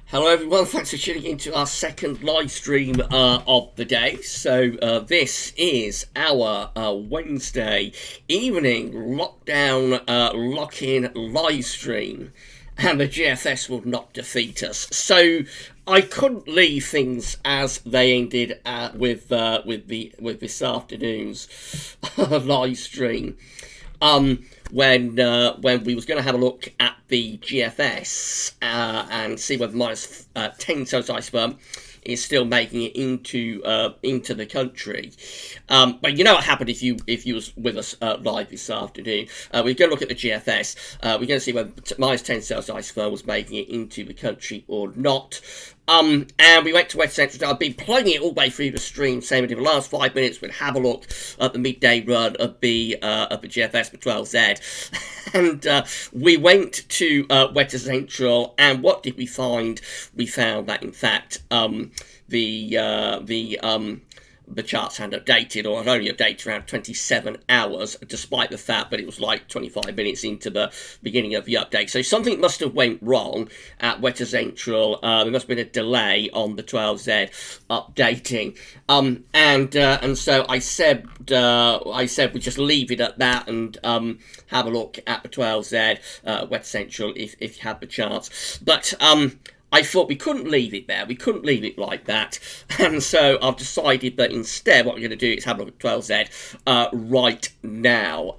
Hello everyone, thanks for tuning into our second live stream of the day. So this is our Wednesday evening lockdown lock-in live stream, and the GFS will not defeat us. So I couldn't leave things as they ended with this afternoon's live stream. When we was going to have a look at the GFS and see whether minus 10 cells isotherm is still making it into the country. But you know what happened if you was with us live this afternoon. We're going to look at the GFS. We're going to see whether minus 10 cells isotherm was making it into the country or not. And we went to West Central. I've been plugging it all the way through the stream, saying in the last 5 minutes we'd have a look at the midday run of the GFS for 12Z. And we went to West Central, and what did we find? We found that in fact the charts hadn't updated, or had only updated around 27 hours, despite the fact that it was like 25 minutes into the beginning of the update. So something must have went wrong at Weta Central. There must have been a delay on the 12Z updating. And so I said we just leave it at that and have a look at the 12Z Weta Central if you have the chance. But I thought we couldn't leave it there. We couldn't leave it like that. And so I've decided that instead what we're going to do is have a look at 12Z right now.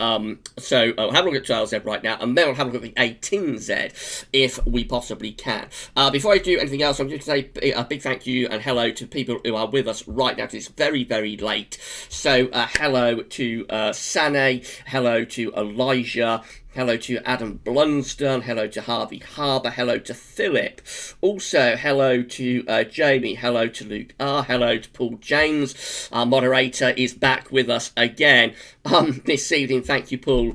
So I'll have a look at 12Z right now, and then I'll have a look at the 18Z if we possibly can. Before I do anything else, I'm just going to say a big thank you and hello to people who are with us right now, because it's very, very late. So hello to Sane, hello to Elijah, hello to Adam Blunsdon, hello to Harvey Harbour, hello to Philip. Also, hello to Jamie, hello to Luke R, hello to Paul James. Our moderator is back with us again this evening. Thank you, Paul,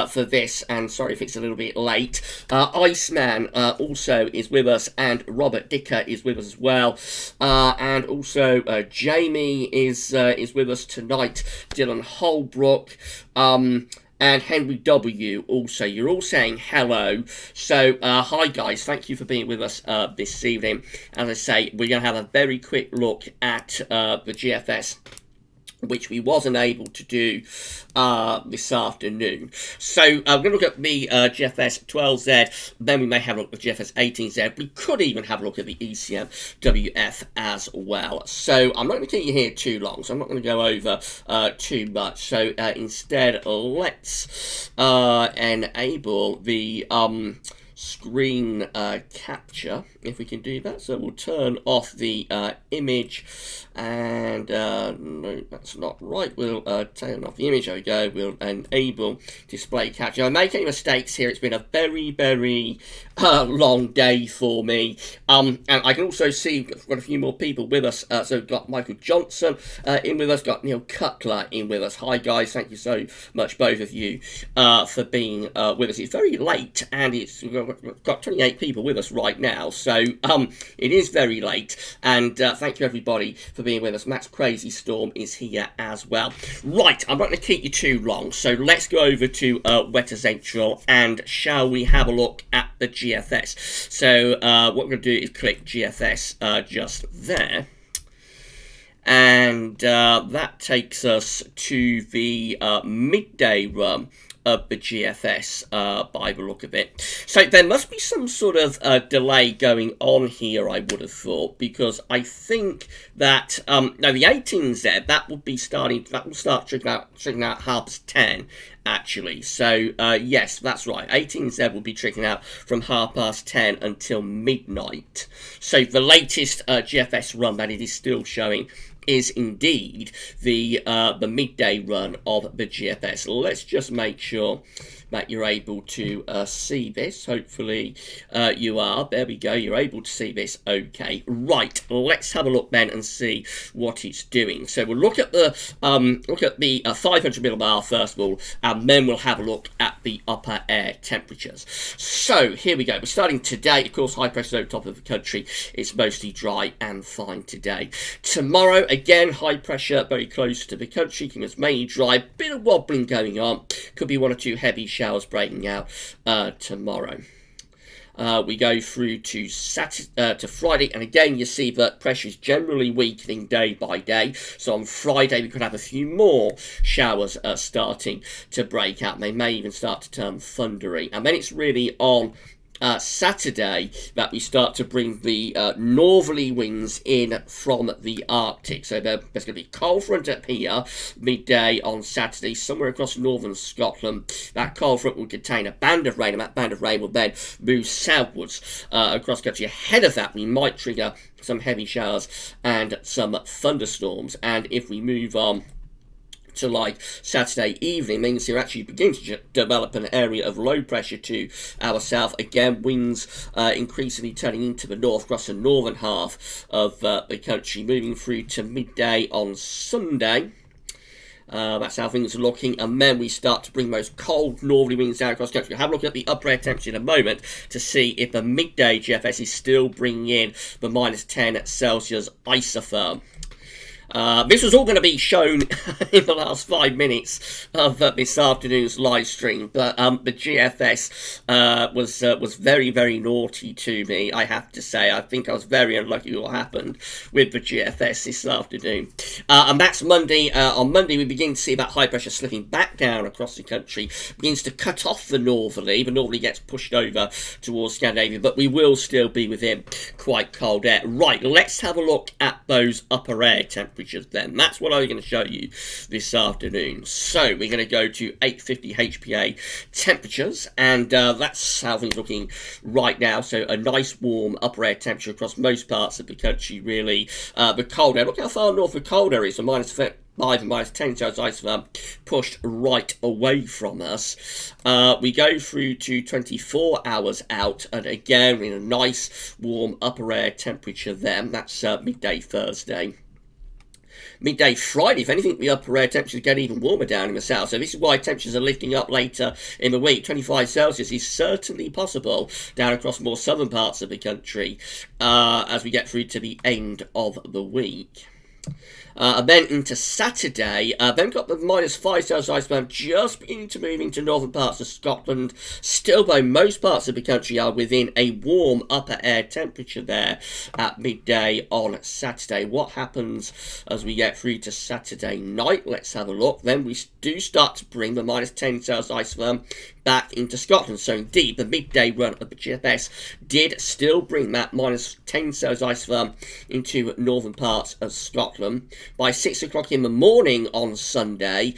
for this, and sorry if it's a little bit late. Iceman also is with us, and Robert Dicker is with us as well. And also Jamie is with us tonight. Dylan Holbrook. And Henry W. also. You're all saying hello. So, hi guys. Thank you for being with us this evening. As I say, we're going to have a very quick look at the GFS, which we wasn't able to do this afternoon. So we're going to look at the GFS 12Z, then we may have a look at the GFS 18Z. We could even have a look at the ECM WF as well. So I'm not going to keep you here too long, so I'm not going to go over too much. So instead, let's enable the screen capture, if we can do that. So we'll turn off the image, and no, that's not right. We'll turn off the image. There we go. We'll enable display capture. I make any mistakes here. It's been a very, very long day for me. And I can also see we've got a few more people with us. So we've got Michael Johnson in with us, got Neil Cutler in with us. Hi guys, thank you so much, both of you, for being with us. It's very late, and we've got 28 people with us right now, so it is very late, and thank you everybody for being with us. Matt's Crazy Storm is here as well. Right, I'm not going to keep you too long, so let's go over to Weta Central, and shall we have a look at the GFS. So what we're going to do is click GFS just there. And that takes us to the midday run of the GFS by the look of it. So there must be some sort of delay going on here, I would have thought, because I think that no, the 18Z, that will start trickling out 10:30 actually. So yes, that's right, 18Z will be trickling out from 10:30 until midnight. So the latest GFS run that it is still showing is indeed the midday run of the GFS. Let's just make sure that you're able to see this. Hopefully you are. There we go. You're able to see this. Okay. Right. Let's have a look then and see what it's doing. So we'll look at the 500 millibar first of all, and then we'll have a look at the upper air temperatures. So here we go. We're starting today. Of course, high pressure over top of the country. It's mostly dry and fine today. Tomorrow, again, high pressure very close to the country. It's mainly dry. Bit of wobbling going on. Could be one or two heavy showers breaking out tomorrow. We go through to to Friday, and again you see that pressure is generally weakening day by day. So on Friday we could have a few more showers starting to break out. They may even start to turn thundery, and then it's really on Saturday that we start to bring the northerly winds in from the Arctic. So there's going to be cold front up here midday on Saturday, somewhere across northern Scotland. That cold front will contain a band of rain, and that band of rain will then move southwards across the country. Ahead of that, we might trigger some heavy showers and some thunderstorms. And if we move on to like Saturday evening, means you're actually beginning to develop an area of low pressure to our south. Again, winds increasingly turning into the north across the northern half of the country, moving through to midday on Sunday. That's how things are looking, and then we start to bring those cold northerly winds down across the country. We'll have a look at the upper air temperature in a moment to see if the midday GFS is still bringing in the -10 Celsius isotherm. This was all going to be shown in the last 5 minutes of this afternoon's live stream, but the GFS was very, very naughty to me, I have to say. I think I was very unlucky what happened with the GFS this afternoon. And that's Monday. On Monday, we begin to see that high pressure slipping back down across the country, begins to cut off the northerly. The northerly gets pushed over towards Scandinavia, but we will still be within quite cold air. Right, let's have a look at those upper air temperatures then. That's what I'm going to show you this afternoon. So we're going to go to 850 HPA temperatures, and that's how things are looking right now. So a nice warm upper air temperature across most parts of the country, really. The cold air, look how far north the cold air is, so -5 and -10 Celsius isotherm pushed right away from us. We go through to 24 hours out, and again in a nice warm upper air temperature then. That's midday Thursday. Midday Friday, if anything, the upper air temperatures get even warmer down in the south. So this is why temperatures are lifting up later in the week. 25 Celsius is certainly possible down across more southern parts of the country as we get through to the end of the week. And then into Saturday, then got the -5 Celsius isotherm just beginning to move into northern parts of Scotland. Still, though, most parts of the country are within a warm upper air temperature there at midday on Saturday. What happens as we get through to Saturday night? Let's have a look. Then we do start to bring the -10 Celsius isotherm back into Scotland. So indeed, the midday run of the GFS did still bring that -10 Celsius isotherm into northern parts of Scotland. By 6 o'clock in the morning on Sunday,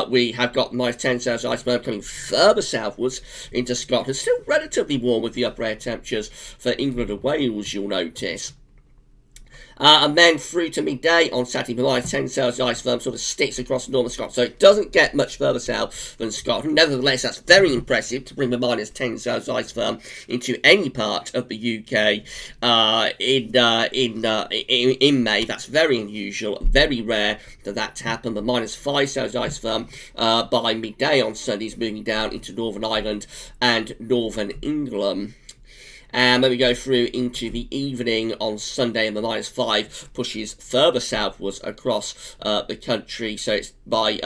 we have got -10 Celsius isotherm coming further southwards into Scotland. Still relatively warm with the upper air temperatures for England and Wales, you'll notice. And then through to midday on Saturday, the -10 Celsius isotherm sort of sticks across northern Scotland, so it doesn't get much further south than Scotland. Nevertheless, that's very impressive to bring the -10 Celsius isotherm into any part of the UK in May. That's very unusual, very rare for that to happen. The -5 Celsius isotherm by midday on Sunday is moving down into Northern Ireland and Northern England. And then we go through into the evening on Sunday, and the -5 pushes further southwards across the country. So it's by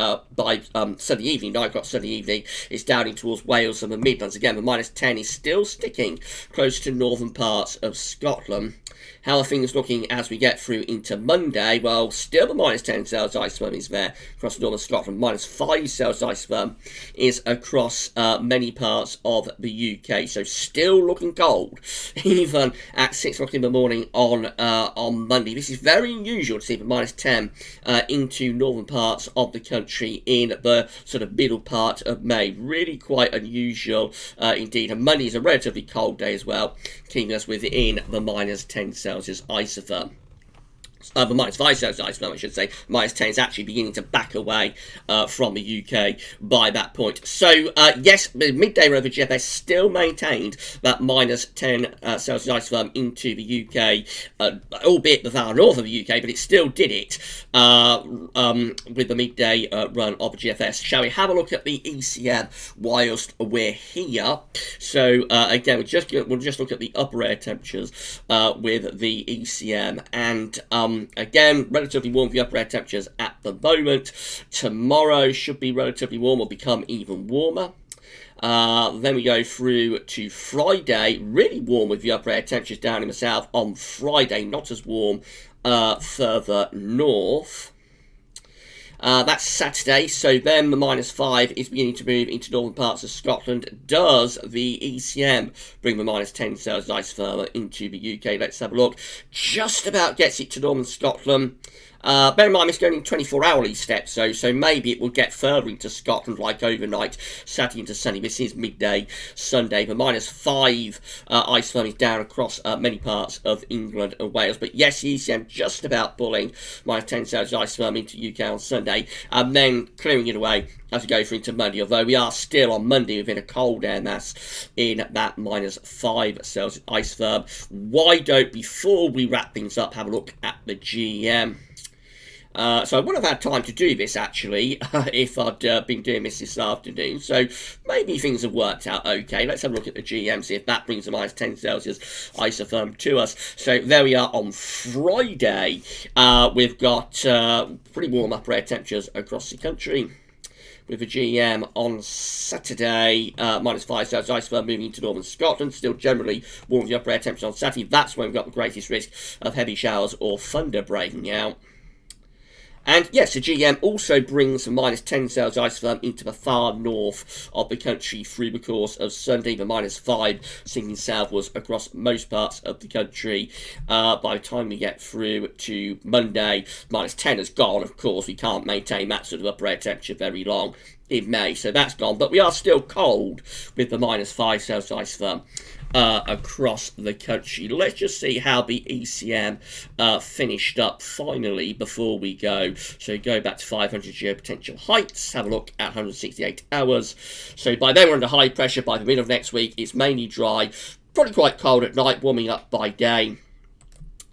Sunday evening, 9 o'clock Sunday evening, it's down in towards Wales and the Midlands. Again, the -10 is still sticking close to northern parts of Scotland. How are things looking as we get through into Monday? Well, still the -10 Celsius isotherm is there across northern Scotland. -5 Celsius isotherm is across many parts of the UK. So still looking cold, even at 6 o'clock in the morning on Monday. This is very unusual to see the -10 into northern parts of the country in the sort of middle part of May. Really quite unusual indeed. And Monday is a relatively cold day as well, keeping us within the -10 Celsius isotherm. The -5 Celsius isotherm, I should say. -10 is actually beginning to back away from the UK by that point. So, yes, the midday run of the GFS still maintained that -10 Celsius isotherm into the UK, albeit the far north of the UK, but it still did it with the midday run of the GFS. Shall we have a look at the ECM whilst we're here? So, again, we'll just look at the upper air temperatures with the ECM, and again, relatively warm for the upper air temperatures at the moment. Tomorrow should be relatively warm or become even warmer. Then we go through to Friday, really warm with the upper air temperatures down in the south on Friday, not as warm further north. That's Saturday, so then the -5 is beginning to move into northern parts of Scotland. Does the ECM bring the -10 Celsius isotherm into the UK? Let's have a look. Just about gets it to northern Scotland. Bear in mind, it's going in 24-hourly steps, so maybe it will get further into Scotland, like overnight, Saturday into Sunday. This is midday Sunday. The -5 isotherm is down across many parts of England and Wales. But yes, the ECM just about pulling -10 Celsius isotherm into UK on Sunday, and then clearing it away as we go through into Monday, although we are still on Monday within a cold air mass in that -5 Celsius isotherm. Why don't, before we wrap things up, have a look at the GM. So I would have had time to do this, actually, if I'd been doing this afternoon. So maybe things have worked out okay. Let's have a look at the GM, see if that brings the -10 Celsius isotherm to us. So there we are on Friday. We've got pretty warm upper air temperatures across the country. With the GM on Saturday, -5 Celsius isotherm moving into northern Scotland. Still generally warm with the upper air temperature on Saturday. That's when we've got the greatest risk of heavy showers or thunder breaking out. And yes, the GM also brings the -10 Celsius isotherm into the far north of the country through the course of Sunday. The -5 sinking southwards across most parts of the country. By the time we get through to Monday, -10 has gone. Of course, we can't maintain that sort of upper air temperature very long in May, so that's gone. But we are still cold with the -5 Celsius isotherm across the country. Let's just see how the ECM finished up finally before we go. So go back to 500 geopotential heights, have a look at 168 hours. So by then we're under high pressure. By the middle of next week, it's mainly dry, probably quite cold at night, warming up by day.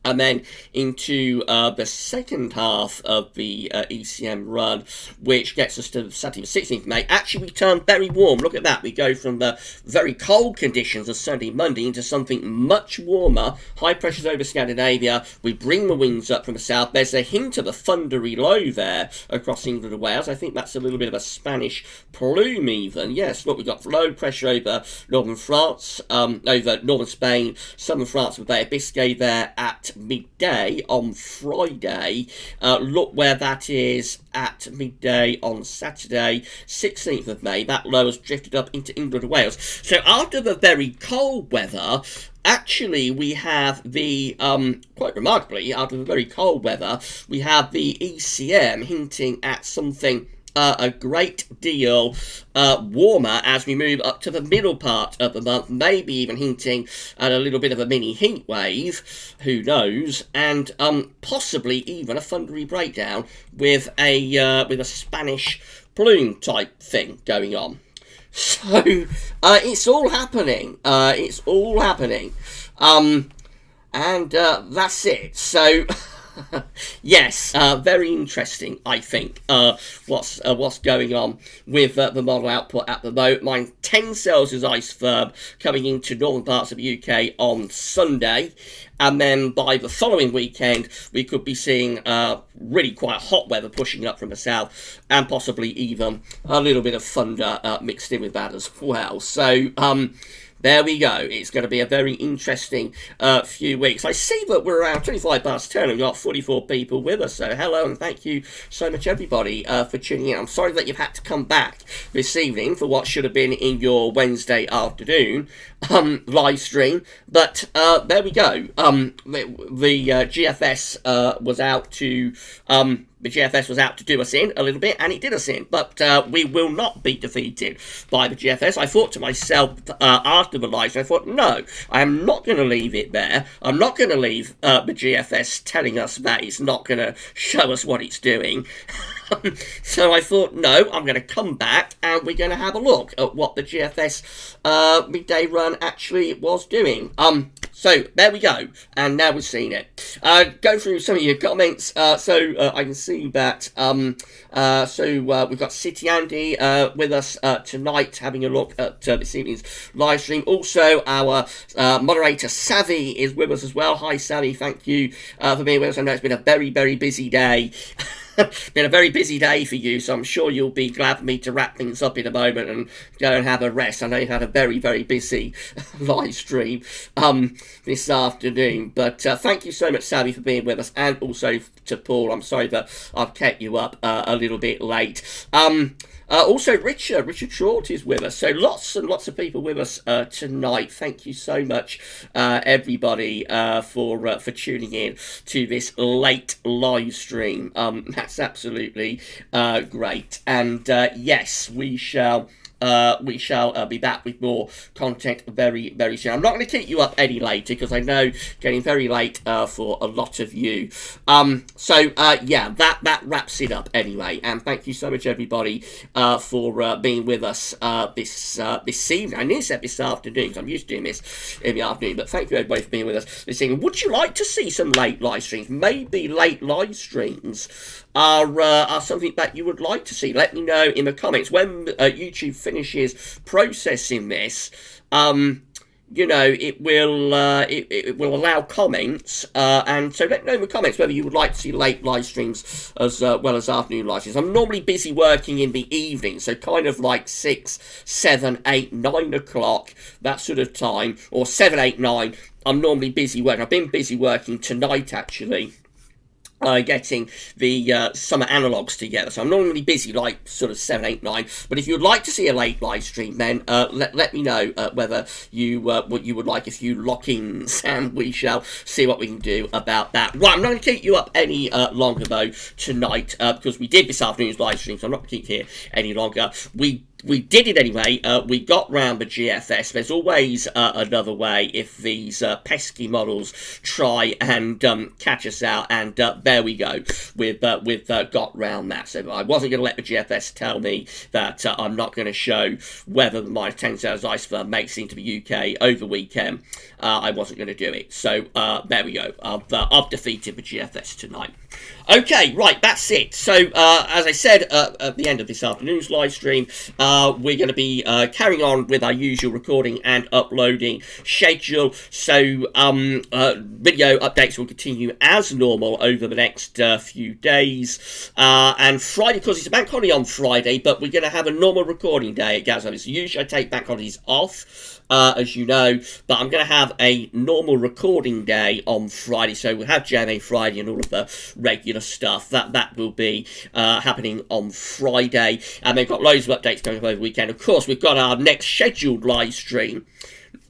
And then into the second half of the ECM run, which gets us to Saturday the 16th of May. Actually, we turn very warm. Look at that. We go from the very cold conditions of Sunday, Monday into something much warmer. High pressures over Scandinavia. We bring the winds up from the south. There's a hint of a thundery low there across England and Wales. I think that's a little bit of a Spanish plume even. Yes, look, we've got low pressure over northern France, over northern Spain, southern France with Bay of Biscay there at midday on Friday. Look where that is at midday on Saturday, 16th of May. That low has drifted up into England and Wales. So after the very cold weather, actually we have the, quite remarkably, after the very cold weather, we have the ECM hinting at something a great deal warmer as we move up to the middle part of the month, maybe even hinting at a little bit of a mini heat wave, who knows, and possibly even a thundery breakdown with a Spanish plume type thing going on. So it's all happening. It's all happening, and that's it. So. Yes, very interesting, I think, what's going on with the model output at the moment. -10 Celsius isotherm coming into northern parts of the UK on Sunday, and then by the following weekend we could be seeing really quite hot weather pushing up from the south, and possibly even a little bit of thunder mixed in with that as well. So there we go. It's going to be a very interesting few weeks. I see that we're around 25 past 10 and we've got 44 people with us. So hello and thank you so much, everybody, for tuning in. I'm sorry that you've had to come back this evening for what should have been in your Wednesday afternoon live stream. But there we go. The GFS was out to... The GFS was out to do us in a little bit, and it did us in. But we will not be defeated by the GFS. I thought to myself after the live stream, I thought, no, I am not going to leave it there. I'm not going to leave the GFS telling us that it's not going to show us what it's doing. So I thought, no, I'm going to come back and we're going to have a look at what the GFS midday run actually was doing. So there we go, and now we've seen it. Go through some of your comments, so I can see that. We've got City Andy with us tonight, having a look at this evening's live stream. Also, our moderator Savvy is with us as well. Hi Savvy, thank you for being with us. I know it's been a very, very busy day. been a very busy day for you, so I'm sure you'll be glad for me to wrap things up in a moment and go and have a rest. I know you had a very, very busy live stream this afternoon, but thank you so much, Savvy, for being with us, and also to Paul. I'm sorry that I've kept you up a little bit late. Also, Richard Short is with us. So lots and lots of people with us tonight. Thank you so much, everybody, for tuning in to this late live stream. That's absolutely great. And yes, we shall be back with more content very, very soon. I'm not going to keep you up any later because I know getting very late for a lot of you. Yeah, that wraps it up anyway. And thank you so much, everybody, for being with us this evening. I nearly said this afternoon because I'm used to doing this in the afternoon. But thank you, everybody, for being with us this evening. Would you like to see some late live streams? Maybe late live streams are something that you would like to see. Let me know in the comments when YouTube finishes processing this. You know, it will allow comments, and so let me know in the comments whether you would like to see late live streams as well as afternoon live streams. I'm normally busy working in the evening, so kind of like 6, 7, 8, 9 o'clock, that sort of time, or 7, 8, 9. I'm normally busy working. I've been busy working tonight, actually. Getting the summer analogues together, so I'm normally busy like sort of 7, 8, 9. But if you'd like to see a late live stream, then let me know whether you what you would like a few lock-ins, and we shall see what we can do about that. Right, I'm not going to keep you up any longer though tonight because we did this afternoon's live stream, so I'm not going to keep you here any longer. We did it anyway. We got round the GFS. There's always another way if these pesky models try and catch us out. And there we go. We've got round that. So I wasn't going to let the GFS tell me that I'm not going to show whether the -10 cells isotherm makes it into the UK over the weekend. I wasn't going to do it. So there we go. I've defeated the GFS tonight. Okay, right, that's it. So, as I said at the end of this afternoon's live stream, we're going to be carrying on with our usual recording and uploading schedule. So, video updates will continue as normal over the next few days. And Friday, because it's a bank holiday on Friday, but we're going to have a normal recording day at Gaz. Usually I take bank holidays off. As you know, but I'm going to have a normal recording day on Friday, so we'll have JMA Friday and all of the regular stuff. That will be happening on Friday, and they've got loads of updates going over the weekend. Of course, we've got our next scheduled live stream,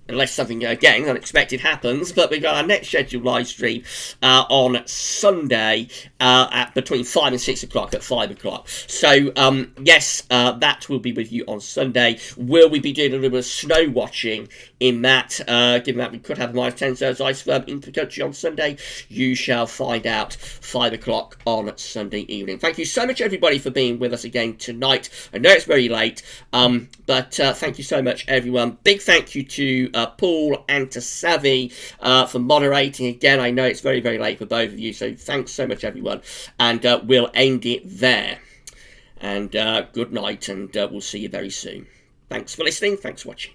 unless something, again, unexpected happens, but we've got our next scheduled live stream on Sunday at between 5 and 6 o'clock at 5 o'clock. So, yes, that will be with you on Sunday. Will we be doing a little bit of snow watching in that, given that we could have -10 cells isotherm into the country on Sunday? You shall find out 5 o'clock on Sunday evening. Thank you so much, everybody, for being with us again tonight. I know it's very late, but thank you so much, everyone. Big thank you to Paul and to Savvy for moderating again. I know it's very, very late for both of you, so thanks so much, everyone. And we'll end it there. And good night, and we'll see you very soon. Thanks for listening. Thanks for watching.